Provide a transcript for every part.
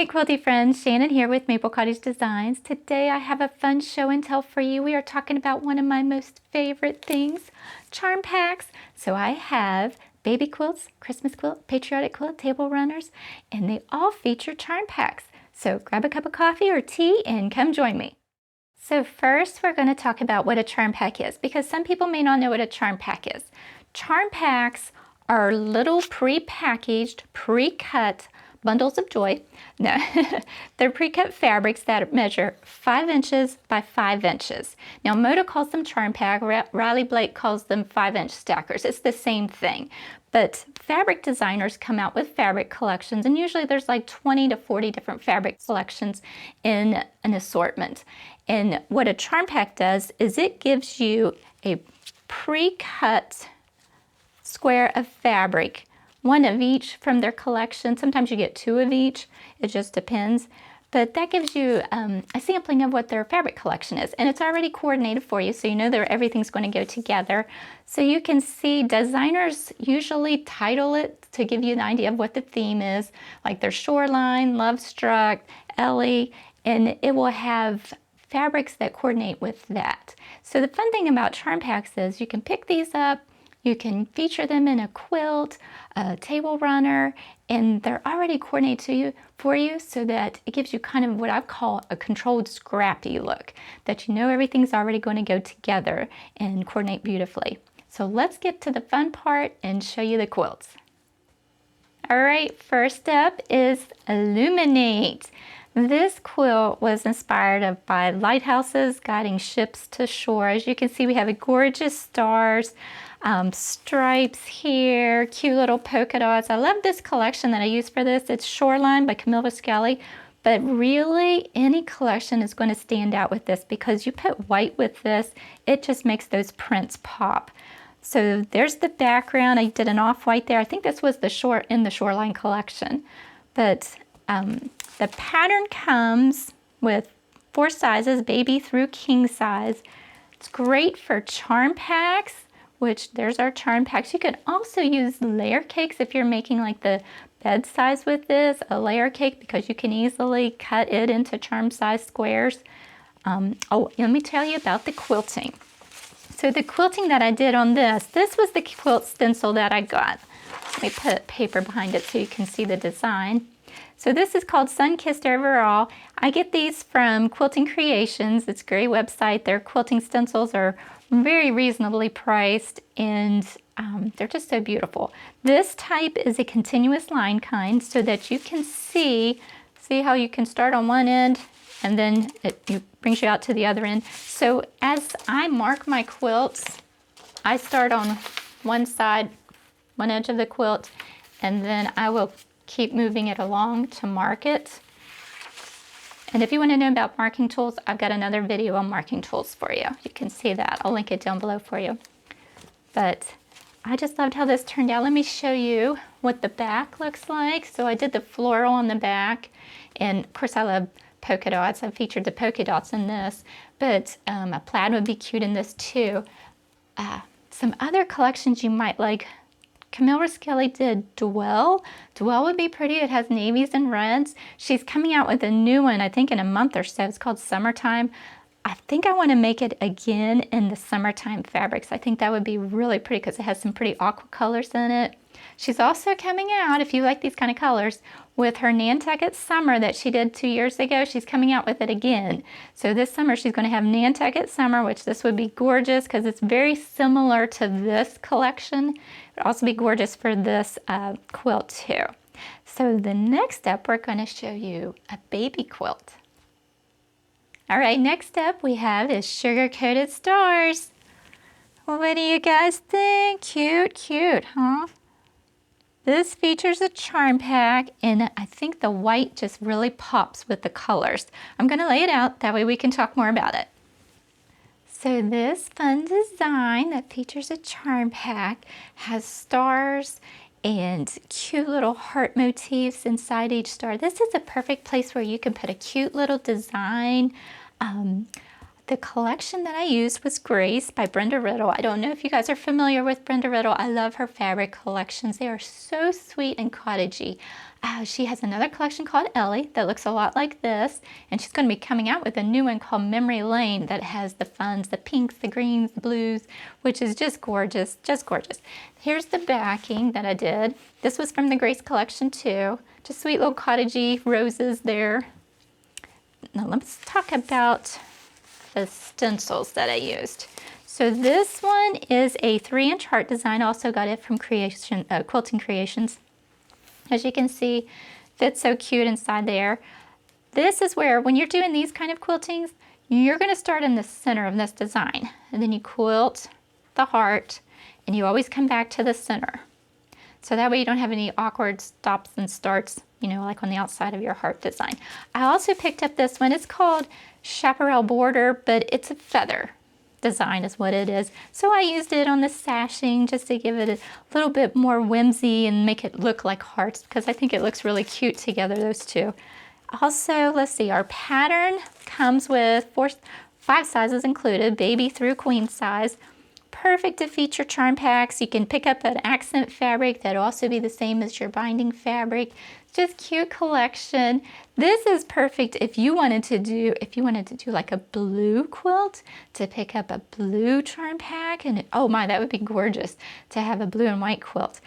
my quilty friends, Shannon here with Maple Cottage Designs. Today I have a fun show and tell for you. We are talking about one of my most favorite things, charm packs. So I have baby quilts, Christmas quilt, patriotic quilt, table runners, and they all feature charm packs. So grab a cup of coffee or tea and come join me. So first we're going to talk about what a charm pack is, because some people may not know what a charm pack is. Charm packs are little pre-packaged, pre-cut bundles of joy. No, they're pre-cut fabrics that measure 5 inches by 5 inches. Now Moda calls them charm pack, Riley Blake calls them 5-inch stackers. It's the same thing. But fabric designers come out with fabric collections, and usually there's like 20 to 40 different fabric collections in an assortment. And what a charm pack does is it gives you a pre-cut square of fabric, one of each from their collection. Sometimes you get 2 of each, it just depends. But that gives you a sampling of what their fabric collection is. And it's already coordinated for you, so you know that everything's going to go together. So you can see designers usually title it to give you an idea of what the theme is, like their Shoreline, Love Struck, Ellie, and it will have fabrics that coordinate with that. So the fun thing about charm packs is you can pick these up, you can feature them in a quilt, a table runner, and they're already coordinated for you so that it gives you kind of what I call a controlled scrappy look, that you know everything's already going to go together and coordinate beautifully. So let's get to the fun part and show you the quilts. All right, first up is Illuminate. This quilt was inspired by lighthouses guiding ships to shore. As you can see, we have gorgeous stars, stripes here, cute little polka dots. I love this collection that I use for this. It's Shoreline by Camille Viscali, but really any collection is going to stand out with this because you put white with this, it just makes those prints pop. So there's the background. I did an off-white there. I think this was in the Shoreline collection, but the pattern comes with 4 sizes, baby through king size. It's great for charm packs, which there's our charm packs. You could also use layer cakes if you're making like the bed size with this, a layer cake, because you can easily cut it into charm size squares. Oh, let me tell you about the quilting. So the quilting that I did on this was the quilt stencil that I got. Let me put paper behind it so you can see the design. So this is called Sun-Kissed Overall. I get these from Quilting Creations. It's a great website. Their quilting stencils are very reasonably priced, and they're just so beautiful. This type is a continuous line kind so that you can see how you can start on one end and then it brings you out to the other end. So as I mark my quilts, I start on one side, one edge of the quilt, and then I will keep moving it along to mark it. And if you want to know about marking tools, I've got another video on marking tools for you. You can see that. I'll link it down below for you. But I just loved how this turned out. Let me show you what the back looks like. So I did the floral on the back, and of course I love polka dots. I've featured the polka dots in this, but a plaid would be cute in this too. Some other collections you might like. Camille Viscali did Dwell. Dwell would be pretty. It has navies and reds. She's coming out with a new one, I think in a month or so. It's called Summertime. I think I want to make it again in the summertime fabrics. I think that would be really pretty because it has some pretty aqua colors in it. She's also coming out, if you like these kind of colors, with her Nantucket Summer that she did 2 years ago. She's coming out with it again. So this summer she's going to have Nantucket Summer, which this would be gorgeous because it's very similar to this collection. It would also be gorgeous for this quilt too. So the next step, we're going to show you a baby quilt. All right, next up we have is Sugar Coated Stars. What do you guys think? Cute, cute, huh? This features a charm pack, and I think the white just really pops with the colors. I'm going to lay it out, that way we can talk more about it. So this fun design that features a charm pack has stars and cute little heart motifs inside each star. This is a perfect place where you can put a cute little design. The collection that I used was Grace by Brenda Riddle. I don't know if you guys are familiar with Brenda Riddle. I love her fabric collections. They are so sweet and cottagey. She has another collection called Ellie that looks a lot like this, and she's going to be coming out with a new one called Memory Lane that has the funds, the pinks, the greens, the blues, which is just gorgeous, just gorgeous. Here's the backing that I did. This was from the Grace collection too. Just sweet little cottagey roses there. Now let's talk about the stencils that I used. So this one is a 3-inch heart design. Also got it from Quilting Creations. As you can see, fits so cute inside there. This is where, when you're doing these kind of quiltings, you're going to start in the center of this design, and then you quilt the heart, and you always come back to the center. So that way you don't have any awkward stops and starts, you know, like on the outside of your heart design. I also picked up this one. It's called Chaparral Border, but it's a feather design is what it is. So I used it on the sashing just to give it a little bit more whimsy and make it look like hearts, because I think it looks really cute together, those two. Also, let's see, our pattern comes with 5 sizes included, baby through queen size. Perfect to feature charm packs. You can pick up an accent fabric that'll also be the same as your binding fabric. Just cute collection. This is perfect if you wanted to do like a blue quilt, to pick up a blue charm pack, and oh my, that would be gorgeous to have a blue and white quilt.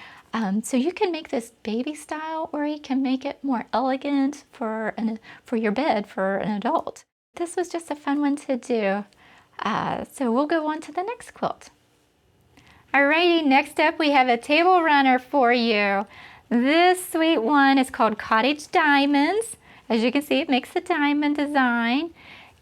So you can make this baby style, or you can make it more elegant for your bed for an adult. This was just a fun one to do. So we'll go on to the next quilt. Alrighty, next up we have a table runner for you. This sweet one is called Cottage Diamonds. As you can see, it makes a diamond design.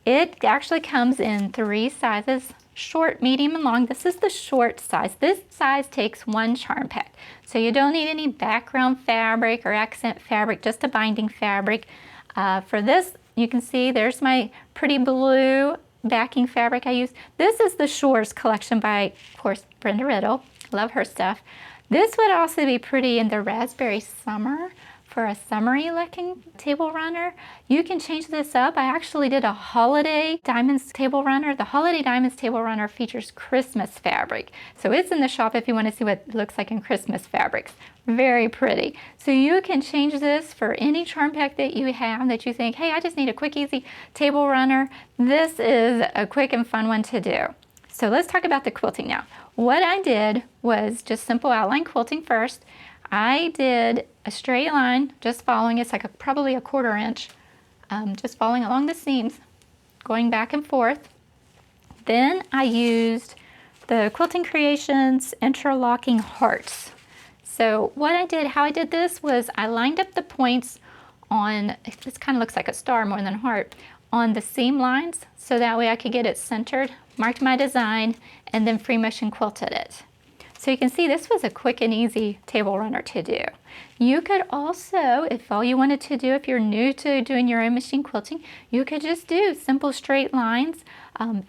It actually comes in 3 sizes, short, medium, and long. This is the short size. This size takes 1 charm pack. So you don't need any background fabric or accent fabric, just a binding fabric. For this, you can see there's my pretty blue backing fabric I use. This is the Shores collection by, of course, Brenda Riddle. Love her stuff. This would also be pretty in the Raspberry Summer for a summery looking table runner. You can change this up. I actually did a Holiday Diamonds table runner. The Holiday Diamonds table runner features Christmas fabric. So it's in the shop if you want to see what it looks like in Christmas fabrics. Very pretty. So you can change this for any charm pack that you have that you think, hey, I just need a quick, easy table runner. This is a quick and fun one to do. So let's talk about the quilting now. What I did was just simple outline quilting first. I did a straight line, just following, it's like probably a 1/4 inch, just following along the seams, going back and forth. Then I used the Quilting Creations interlocking hearts. So what I did, how I did this was I lined up the points on, this kind of looks like a star more than a heart, on the seam lines, so that way I could get it centered, marked my design, and then free motion quilted it. So you can see this was a quick and easy table runner to do. You could also, if all you wanted to do, if you're new to doing your own machine quilting, you could just do simple straight lines,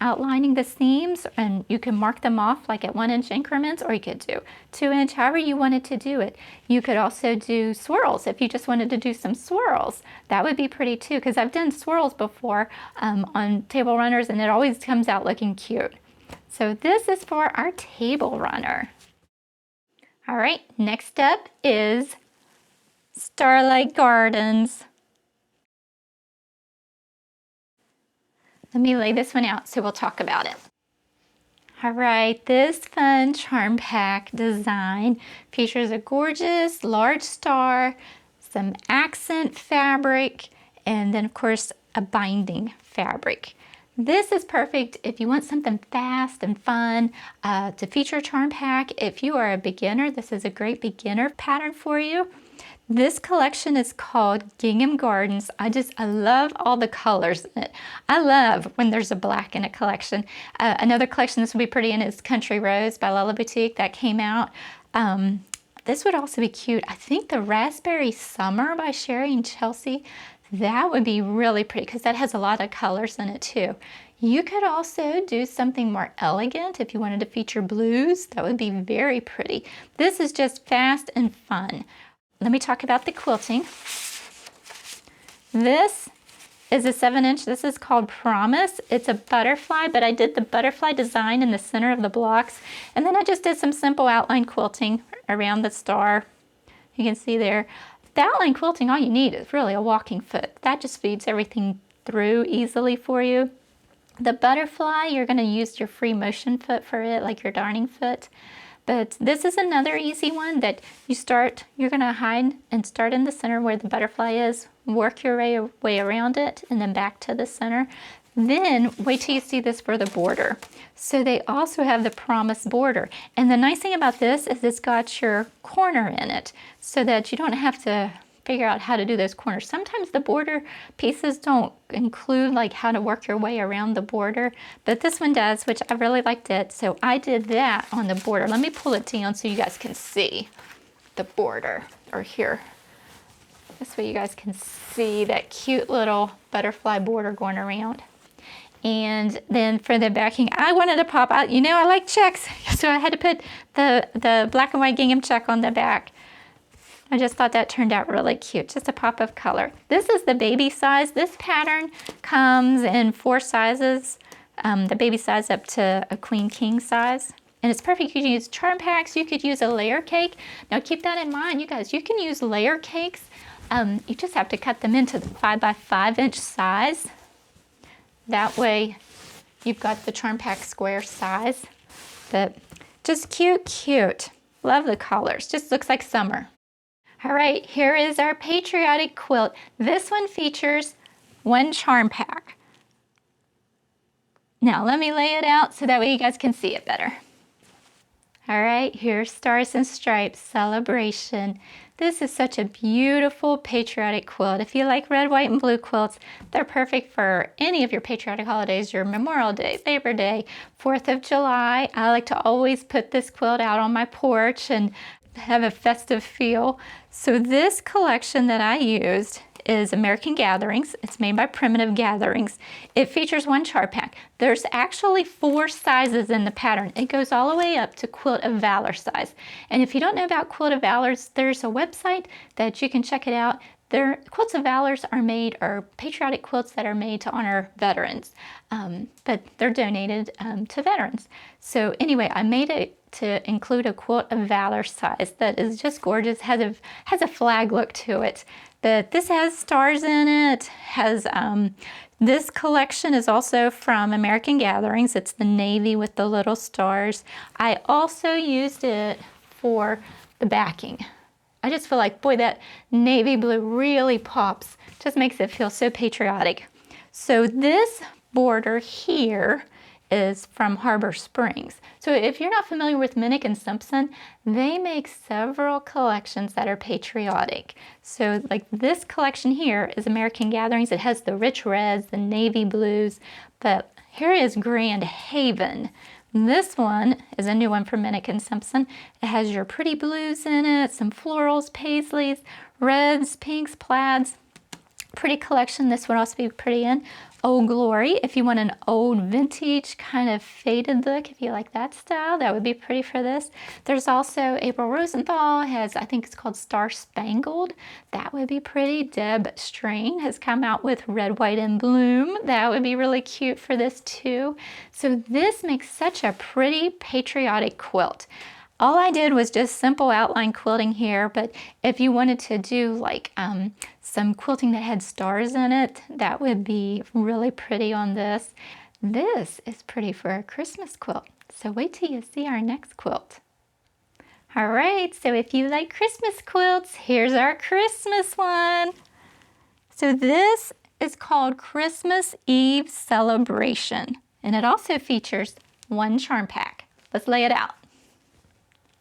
outlining the seams, and you can mark them off like at 1-inch increments, or you could do 2-inch, however you wanted to do it. You could also do swirls if you just wanted to do some swirls. That would be pretty too, because I've done swirls before on table runners, and it always comes out looking cute. So this is for our table runner. All right, next up is Starlight Gardens. Let me lay this one out so we'll talk about it. All right, this fun charm pack design features a gorgeous large star, some accent fabric, and then of course a binding fabric. This is perfect if you want something fast and fun to feature a charm pack. If you are a beginner, this is a great beginner pattern for you. This collection is called Gingham Gardens. I love all the colors in it. I love when there's a black in a collection. Another collection this would be pretty in is Country Rose by Lella Boutique that came out. This would also be cute. I think the Raspberry Summer by Sherry and Chelsea, that would be really pretty because that has a lot of colors in it too. You could also do something more elegant if you wanted to feature blues. That would be very pretty. This is just fast and fun. Let me talk about the quilting. This is a 7-inch. This is called Promise. It's a butterfly, but I did the butterfly design in the center of the blocks. And then I just did some simple outline quilting around the star. You can see there. The outline quilting, all you need is really a walking foot. That just feeds everything through easily for you. The butterfly, you're going to use your free motion foot for it, like your darning foot. But this is another easy one that you're going to hide and start in the center where the butterfly is, work your way around it, and then back to the center. Then wait till you see this for the border. So they also have the Promise border. And the nice thing about this is it's got your corner in it so that you don't have to figure out how to do those corners. Sometimes the border pieces don't include like how to work your way around the border, but this one does, which I really liked it. So I did that on the border. Let me pull it down so you guys can see the border, or here. This way you guys can see that cute little butterfly border going around. And then for the backing, I wanted to pop out, you know, I like checks, so I had to put the black and white gingham check on the back. I just thought that turned out really cute, just a pop of color. This is the baby size. This pattern comes in 4 sizes, the baby size up to a queen king size. And it's perfect. You can use charm packs. You could use a layer cake. Now keep that in mind, you guys. You can use layer cakes. You just have to cut them into the 5 by 5 inch size. That way you've got the charm pack square size. But just cute, cute. Love the colors. Just looks like summer. All right, here is our patriotic quilt. This one features 1 charm pack. Now let me lay it out so that way you guys can see it better. All right, here's Stars and Stripes Celebration. This is such a beautiful patriotic quilt. If you like red, white, and blue quilts, they're perfect for any of your patriotic holidays, your Memorial Day, Labor Day, 4th of July. I like to always put this quilt out on my porch and have a festive feel. So this collection that I used is American Gatherings. It's made by Primitive Gatherings. It features 1 charm pack. There's actually 4 sizes in the pattern. It goes all the way up to Quilt of Valor size. And if you don't know about Quilt of Valors, there's a website that you can check it out. Quilts of Valors are patriotic quilts that are made to honor veterans, but they're donated to veterans. So anyway, I made it to include a Quilt of Valor size that is just gorgeous, has a flag look to it. But this has stars in it, this collection is also from American Gatherings. It's the navy with the little stars. I also used it for the backing. I just feel like, boy, that navy blue really pops. Just makes it feel so patriotic. So this border here is from Harbor Springs. So if you're not familiar with Minnick & Simpson, they make several collections that are patriotic. So like this collection here is American Gatherings. It has the rich reds, the navy blues, but here is Grand Haven. This one is a new one from Minnick & Simpson. It has your pretty blues in it, some florals, paisleys, reds, pinks, plaids. Pretty collection. This would also be pretty in. Old Glory, if you want an old vintage kind of faded look, if you like that style, that would be pretty for this. There's also April Rosenthal has, I think it's called Star Spangled. That would be pretty. Deb Strain has come out with Red, White, and Bloom. That would be really cute for this too. So this makes such a pretty patriotic quilt. All I did was just simple outline quilting here, but if you wanted to do like some quilting that had stars in it, that would be really pretty on this. This is pretty for a Christmas quilt, so wait till you see our next quilt. All right, so if you like Christmas quilts, here's our Christmas one. So this is called Christmas Eve Celebration, and it also features 1 charm pack. Let's lay it out.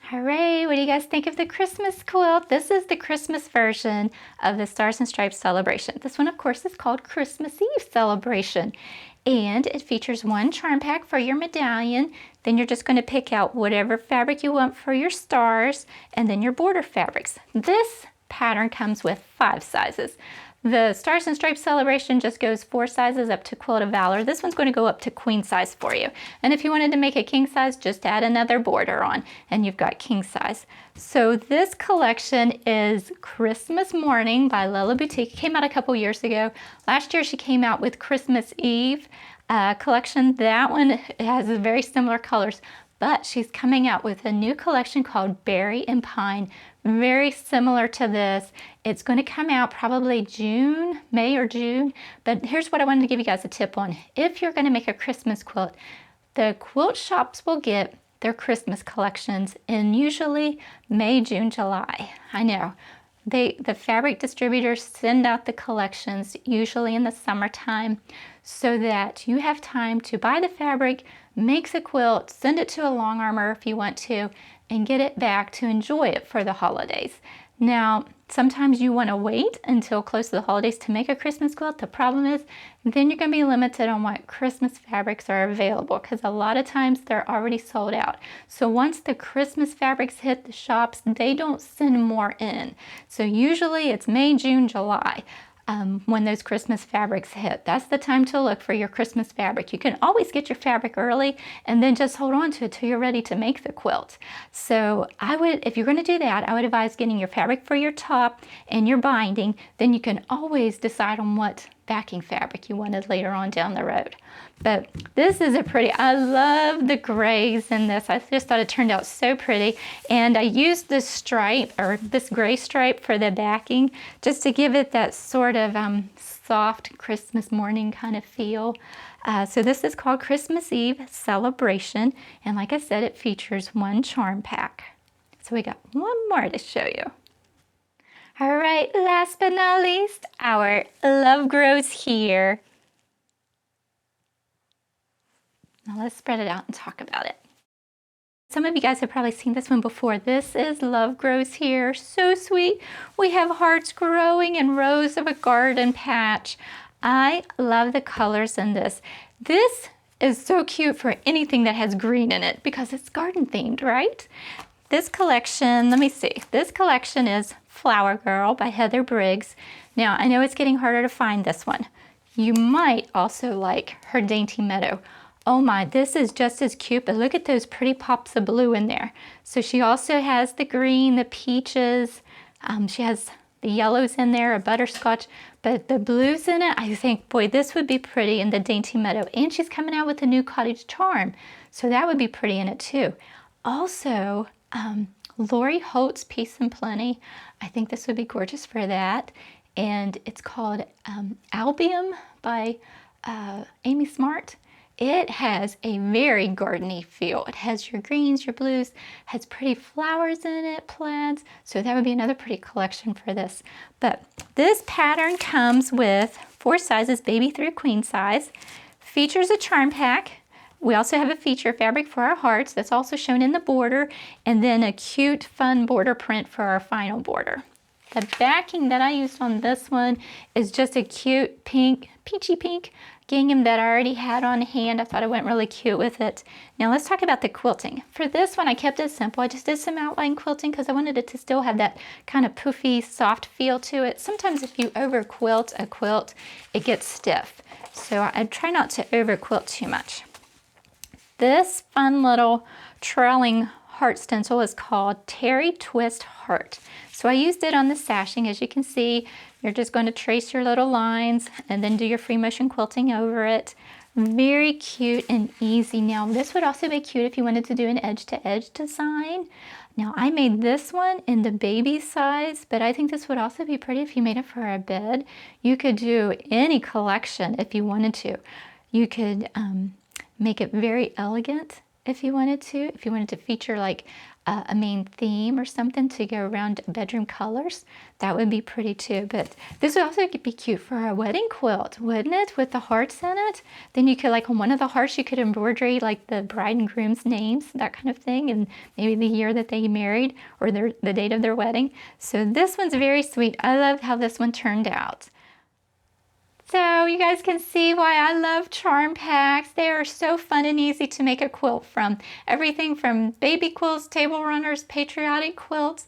All right, what do you guys think of the Christmas quilt? This is the Christmas version of the Stars and Stripes Celebration. This one, of course, is called Christmas Eve Celebration. And it features 1 charm pack for your medallion. Then you're just going to pick out whatever fabric you want for your stars and then your border fabrics. This pattern comes with 5 sizes. The Stars and Stripes celebration just goes 4 sizes up to Quilt of Valor. This one's going to go up to queen size for you. And if you wanted to make a king size, just add another border on and you've got king size. So this collection is Christmas Morning by Lila Boutique. It came out a couple years ago. Last year she came out with Christmas Eve collection. That one has very similar colors, but she's coming out with a new collection called Berry and Pine, very similar to this. It's going to come out probably May or June, but here's what I wanted to give you guys a tip on. If you're going to make a Christmas quilt, the quilt shops will get their Christmas collections in usually May, June, July. I know. The fabric distributors send out the collections usually in the summertime so that you have time to buy the fabric, make the quilt, send it to a long armor if you want to, and get it back to enjoy it for the holidays. Now, sometimes you want to wait until close to the holidays to make a Christmas quilt. The problem is then you're going to be limited on what Christmas fabrics are available because a lot of times they're already sold out. So once the Christmas fabrics hit the shops, they don't send more in. So usually it's May, June, July. When those Christmas fabrics hit. That's the time to look for your Christmas fabric. You can always get your fabric early and then just hold on to it till you're ready to make the quilt. So if you're going to do that, I would advise getting your fabric for your top and your binding. Then you can always decide on what backing fabric you wanted later on down the road. But this is I love the grays in this. I just thought it turned out so pretty. And I used this stripe, or this gray stripe for the backing, just to give it that sort of soft Christmas morning kind of feel. So this is called Christmas Eve Celebration. And like I said, it features 1 charm pack. So we got one more to show you. All right, last but not least, our Love Grows Here. Now let's spread it out and talk about it. Some of you guys have probably seen this one before. This is Love Grows Here. So sweet. We have hearts growing in rows of a garden patch. I love the colors in this. This is so cute for anything that has green in it because it's garden themed, right? This collection, let me see. This collection is Flower Girl by Heather Briggs. Now, I know it's getting harder to find this one. You might also like her Dainty Meadow. Oh my, this is just as cute, but look at those pretty pops of blue in there. So she also has the green, the peaches. She has the yellows in there, a butterscotch, but the blues in it, I think, boy, this would be pretty in the Dainty Meadow. And she's coming out with a new Cottage charm, so that would be pretty in it too. Also, Lori Holt's Peace and Plenty. I think this would be gorgeous for that. And it's called Albium by Amy Smart. It has a very gardeny feel. It has your greens, your blues, has pretty flowers in it, plaids. So that would be another pretty collection for this. But this pattern comes with 4 sizes, baby through queen size. Features a charm pack. We also have a feature fabric for our hearts that's also shown in the border, and then a cute, fun border print for our final border. The backing that I used on this one is just a cute pink, peachy pink gingham that I already had on hand. I thought it went really cute with it. Now let's talk about the quilting. For this one, I kept it simple. I just did some outline quilting because I wanted it to still have that kind of poofy, soft feel to it. Sometimes if you over quilt a quilt, it gets stiff. So I try not to over quilt too much. This fun little trailing heart stencil is called Terry Twist Heart. So I used it on the sashing. As you can see, you're just going to trace your little lines and then do your free motion quilting over it. Very cute and easy. Now this would also be cute if you wanted to do an edge-to-edge design. Now I made this one in the baby size, but I think this would also be pretty if you made it for a bed. You could do any collection if you wanted to. You could make it very elegant if you wanted to feature like a main theme or something to go around bedroom colors. That would be pretty too. But this would also be cute for a wedding quilt, wouldn't it? With the hearts in it. Then you could, like on one of the hearts, you could embroider like the bride and groom's names, that kind of thing, and maybe the year that they married or the date of their wedding. So this one's very sweet. I love how this one turned out. So you guys can see why I love charm packs. They are so fun and easy to make a quilt from. Everything from baby quilts, table runners, patriotic quilts.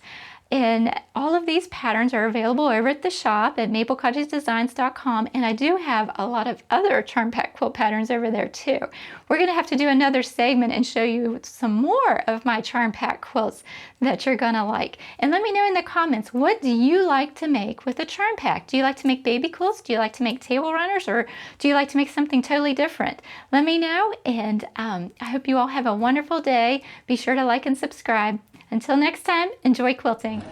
And all of these patterns are available over at the shop at maplecottagedesigns.com, and I do have a lot of other charm pack quilt patterns over there too. We're going to have to do another segment and show you some more of my charm pack quilts that you're going to like. And let me know in the comments, what do you like to make with a charm pack? Do you like to make baby quilts? Do you like to make table runners? Or do you like to make something totally different? Let me know, and I hope you all have a wonderful day. Be sure to like and subscribe. Until next time, enjoy quilting.